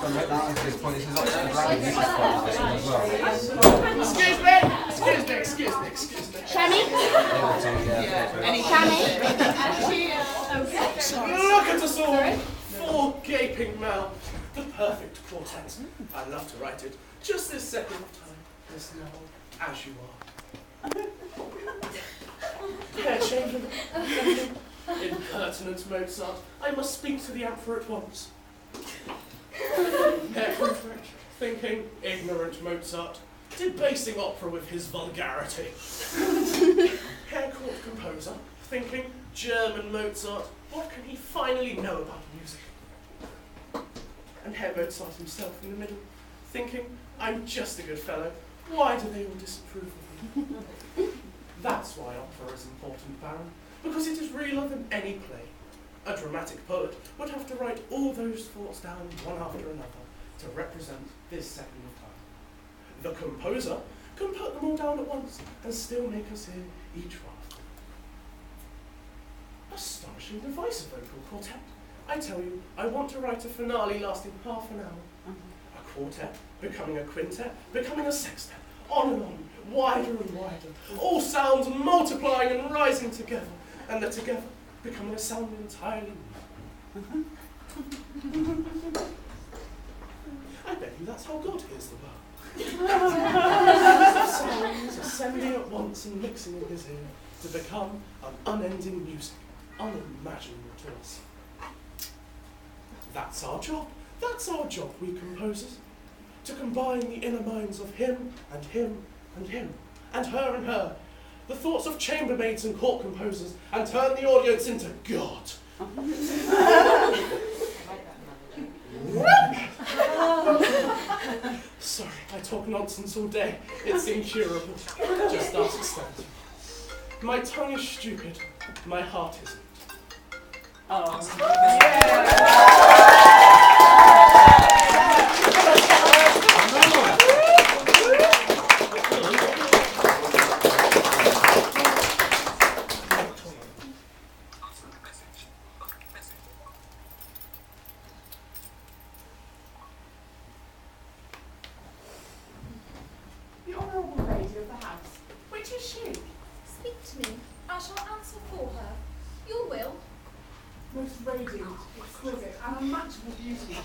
Excuse me. Shammy? Look at us all! Four gaping mouths. The perfect quartet. I love to write it. Just this second of time. As now as you are. Herr Chamberlain. Impertinent Mozart. I must speak to the Emperor at once. Herr Prefect. Thinking ignorant Mozart. Debasing opera with his vulgarity. Herr Court Composer. Thinking German Mozart. What can he finally know about music? And Herr Mozart himself in the middle, thinking, I'm just a good fellow. Why do they all disapprove of me? That's why opera is important, Baron, because it is realer than any play. A dramatic poet would have to write all those thoughts down one after another to represent this second of time. The composer can put them all down at once and still make us hear each one. Astonishing device of vocal quartet. I tell you, I want to write a finale lasting half an hour. A quartet, becoming a quintet, becoming a sextet, on and on, wider and wider, all sounds multiplying and rising together, and the together becoming a sound entirely new. I bet you that's how God hears the world. Sounds ascending at once and mixing in his ear to become an unending music, unimaginable to us. That's our job. That's our job, we composers. To combine the inner minds of him and him and him, and her, the thoughts of chambermaids and court composers, and turn the audience into God. Sorry, I talk nonsense all day. It's incurable. Just ask Stanton. My tongue is stupid. My heart isn't. Oh. Yeah. The Honourable Lady of the House. Which is she? Speak to me. I shall answer for her. Your will. Most radiant, exquisite, and unmatchable beauty.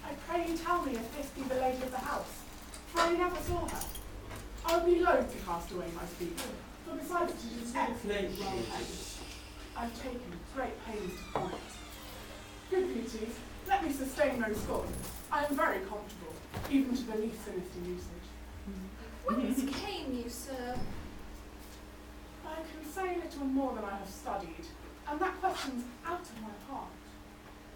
I pray you tell me if this be the lady of the house, for I never saw her. I would be loath to cast away my speech, for besides it is excellently well paid. I have taken great pains to form it. Good beauties, let me sustain no scorn. I am very comfortable, even to the least sinister usage. Whence came you, sir? I can say little more than I have studied, and that question's out of my heart.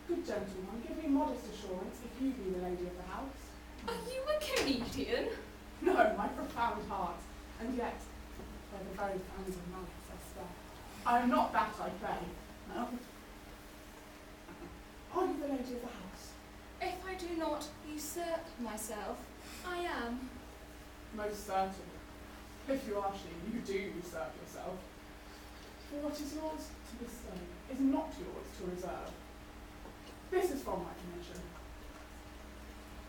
Good gentleman, give me modest assurance if you be the lady of the house. Are you a comedian? No, my profound heart, and yet, by the very fangs of malice, I swear, I am not that I pray. No. Are you the lady of the house? If I do not usurp myself, I am. Most certainly. If you are she, you do usurp yourself. For what is yours to bestow is not yours to reserve. This is from my commission.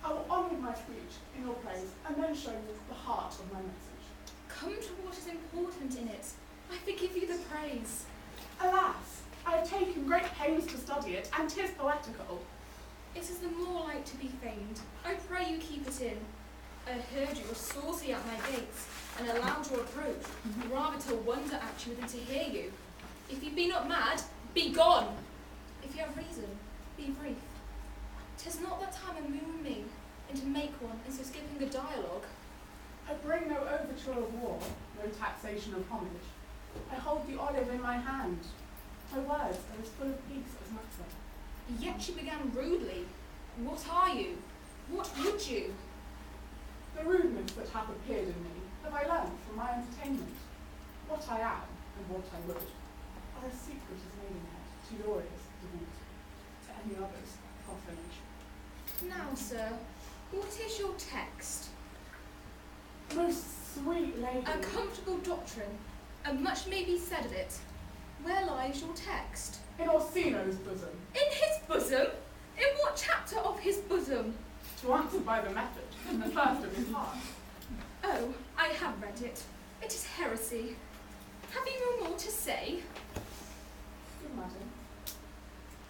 I will honour my speech in your praise and then show you the heart of my message. Come to what is important in it. I forgive you the praise. Alas, I have taken great pains to study it, and 'tis poetical. It is the more like to be feigned. I pray you keep it in. I heard you were saucy at my gates, and allowed your approach, rather to wonder at you than to hear you. If you be not mad, be gone. If you have reason, be brief. 'Tis not that time amoon me, and to make one, and so skipping a dialogue. I bring no overture of war, no taxation of homage. I hold the olive in my hand. My words are as full of peace as matter. Yet you began rudely. What are you? What would you? The rudeness that hath appeared in me have I learned from my entertainment. What I am and what I would are a secret as maidenhead to your ears, divinity, to any others, profanation. Now, sir, what is your text? Most sweet lady. A comfortable doctrine, and much may be said of it. Where lies your text? In Orsino's bosom. In his bosom? In what chapter of his bosom? to answer by the method, the first of his heart. Oh, I have read it. It is heresy. Have you no more to say? Good madam.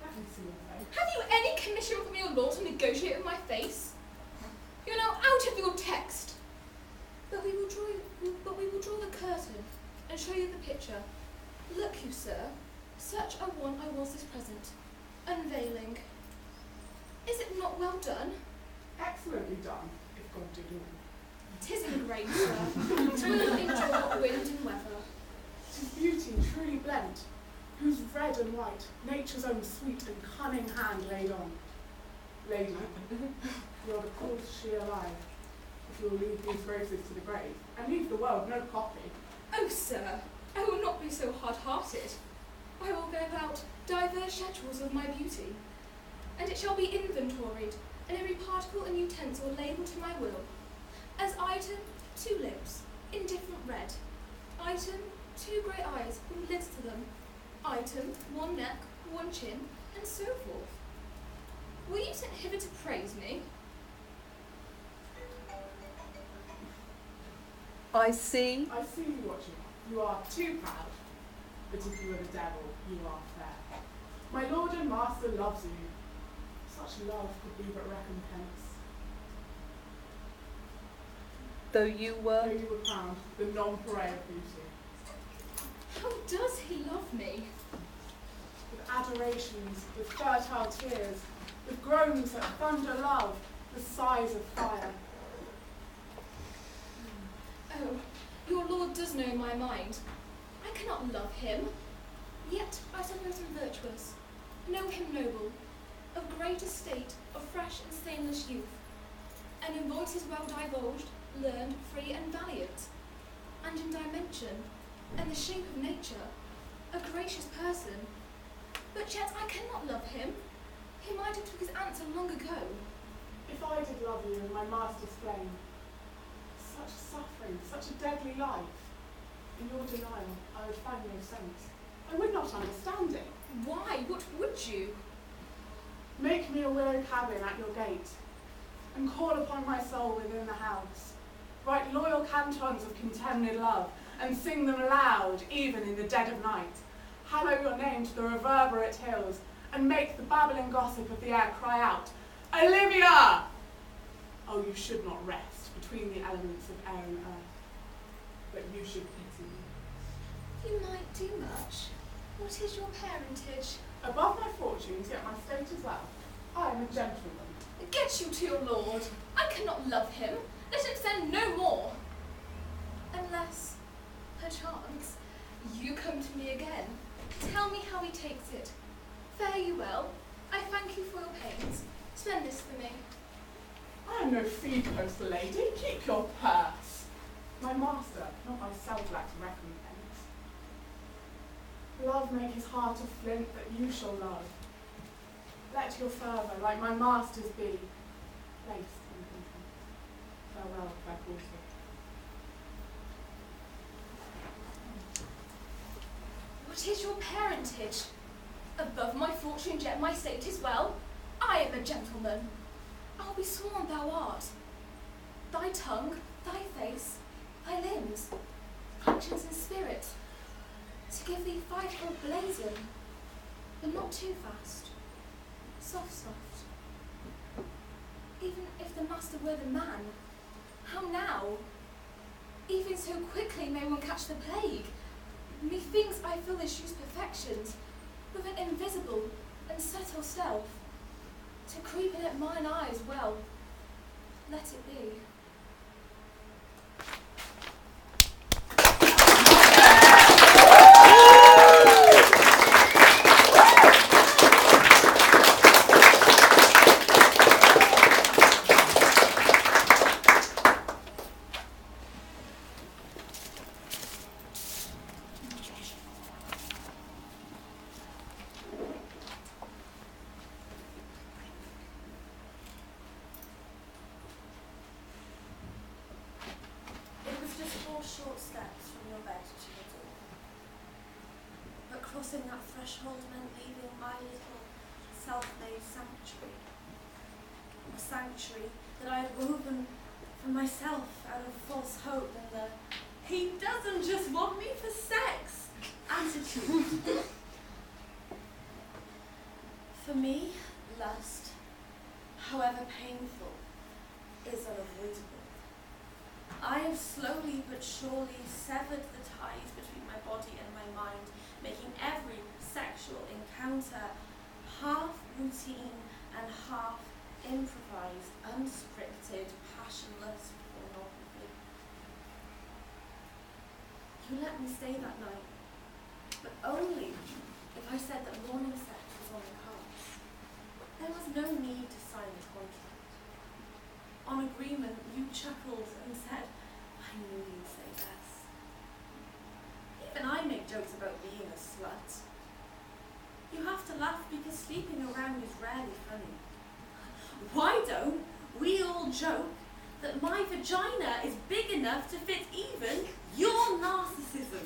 Let me see your face. Have you any commission from your lord to negotiate with my face? You're now out of your text. But we will draw the curtain and show you the picture. Look you, sir, such a one I was this present, unveiling. Is it not well done? Excellently done, if God did all. 'Tis in great, sir. 'Twill endure wind and weather. 'Tis beauty truly blent, whose red and white nature's own sweet and cunning hand laid on. Lady, you're the cause she alive, if you'll leave these roses to the grave, and leave the world no copy. Oh, sir, I will not be so hard-hearted. I will give out diverse schedules of my beauty, and it shall be inventoried, and every particle and utensil labelled to my will. As item, 2 lips, indifferent red. Item, 2 grey eyes with lids to them. Item, 1 neck, 1 chin, and so forth. Were you sent hither to praise me? I see. I see what you are. You are too proud, but if you are the devil, you are fair. My lord and master loves you. Such love could be but recompense. Though you Though were. you were crowned the nonpareil of beauty, How does he love me? with adorations, with fertile tears, with groans that thunder love, with sighs of fire. Oh, your lord does know my mind. I cannot love him. Yet I suppose him virtuous, know him noble, of great estate, of fresh and stainless youth, and in voices well divulged, learned, free and valiant, and in dimension, and the shape of nature, a gracious person. But yet I cannot love him. He might have took his answer long ago. If I did love you in my master's flame, such suffering, such a deadly life, in your denial I would find no sense. I would not understand it. Why? What would you? Make me a willow cabin at your gate, and call upon my soul within the house. Write loyal cantons of contemned love, and sing them loud, even in the dead of night. Hallow your name to the reverberate hills, and make the babbling gossip of the air cry out, Olivia! Oh, you should not rest between the elements of air and earth, but you should pity me. You might do much. What is your parentage? Above my fortunes, yet my state is well. I am a gentleman. Get you to your lord. I cannot love him. Let him send no more. Unless, perchance, you come to me again. Tell me how he takes it. Fare you well. I thank you for your pains. Spend this for me. I am no feed post lady. Keep your purse. My master, not myself, lacks recompense. Love make his heart of flint that you shall love. Let your fervour, like my master's be, placed in content. Farewell, fair courser. What is your parentage? Above my fortune, yet my state is well. I am a gentleman. I'll be sworn thou art. Thy tongue, thy face, thy limbs, conscience and spirit, to give thee fivefold blazon, but not too fast. Soft, soft. Even if the master were the man, how now? Even so quickly may one catch the plague. Methinks I feel this youth's perfections with an invisible and subtle stealth, to creep in at mine eyes well. Let it be. Short steps from your bed to the door. But crossing that threshold meant leaving my little self-made sanctuary. a sanctuary that I had woven for myself out of false hope and the "he doesn't just want me for sex" attitude. For me, lust, however painful, is unavoidable. I have slowly but surely severed the ties between my body and my mind, making every sexual encounter half routine and half improvised, unscripted, passionless pornography. You let me stay that night, but only if I said that morning sex was on the cards. There was no need to sign a contract. On agreement, you chuckled and said, "I knew you'd say yes." Even I make jokes about being a slut. You have to laugh because sleeping around is rarely funny. Why don't we all joke that my vagina is big enough to fit even your narcissism?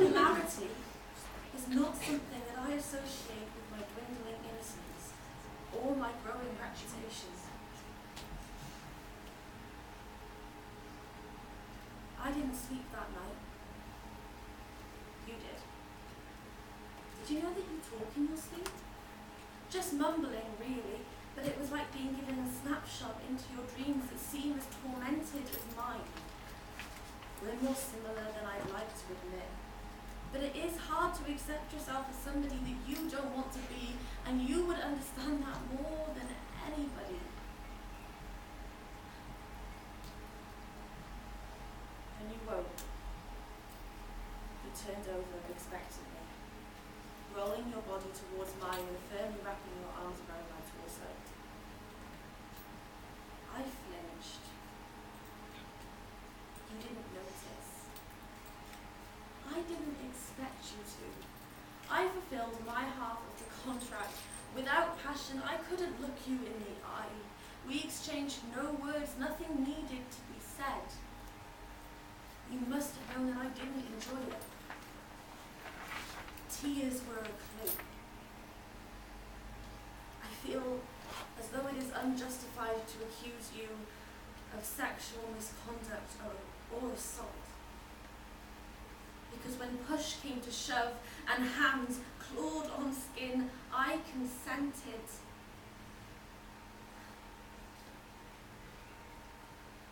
Hilarity is not something that I associate with my dwindling innocence or my growing reputation. I didn't sleep that night. You did. Did you know that you talk in your sleep? Just mumbling, really, but it was like being given a snapshot into your dreams that seem as tormented as mine. We're more similar than I'd like to admit, but it is hard to accept yourself as somebody that you don't want to be, and you would understand that more than anybody. And you woke. You turned over expectantly, rolling your body towards mine and firmly wrapping your arms around my torso. I flinched. You didn't notice. I didn't expect you to. I fulfilled my half of the contract. Without passion, I couldn't look you in the eye. We exchanged no words, nothing needed to be said. You must have known that I didn't enjoy it. Tears were a clue. I feel as though it is unjustified to accuse you of sexual misconduct or assault. Because when push came to shove and hands clawed on skin, I consented.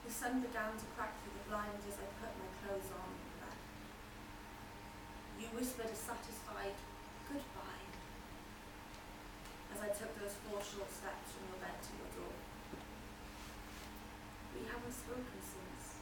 The sun began to crack through the blinds as I put my clothes on and left. You whispered a satisfied goodbye as I took those 4 short steps from your bed to your door. We haven't spoken since.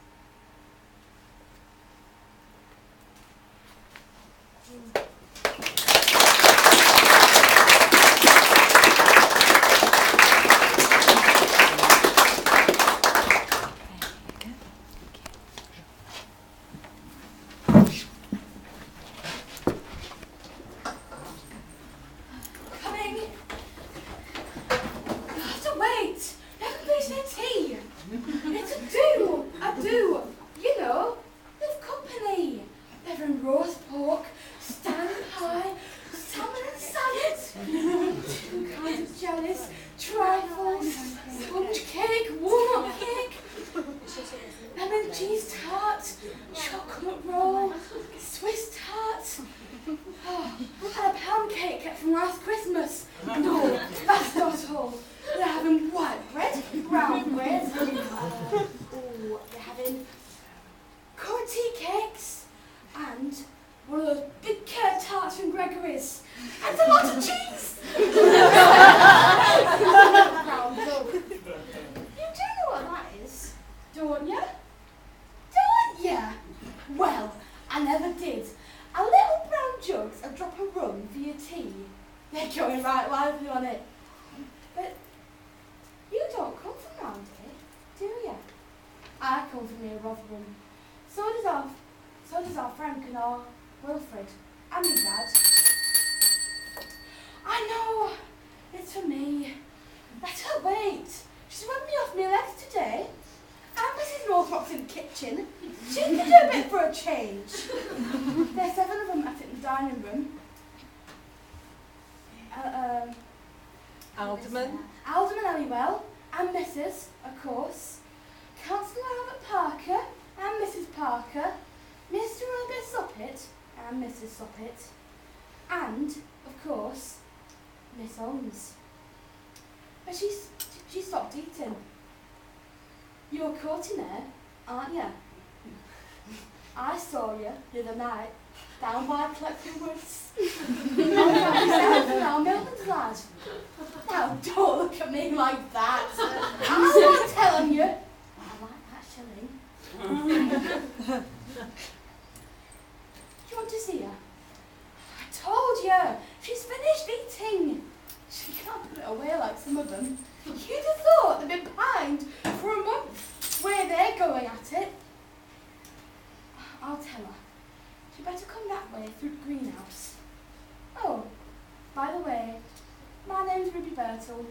Alderman. Alderman Halliwell, and Mrs., of course. Councillor Albert Parker, and Mrs. Parker. Mr. Robert Soppet, and Mrs. Soppet. And, of course, Miss Holmes. But she stopped eating. You're courting her, aren't you? I saw you the other night down by Clepton Woods. Now, Milton's lad. Now, don't look at me like that. I'm not telling you. I like that shilling. Do you want to see her? I told you. She's finished eating. She can't put it away like some of them. You'd have thought they'd been pined for a month. Where they're going at it. I'll tell her. She better come that way through the greenhouse. Oh, by the way, my name's Ruby Birtle.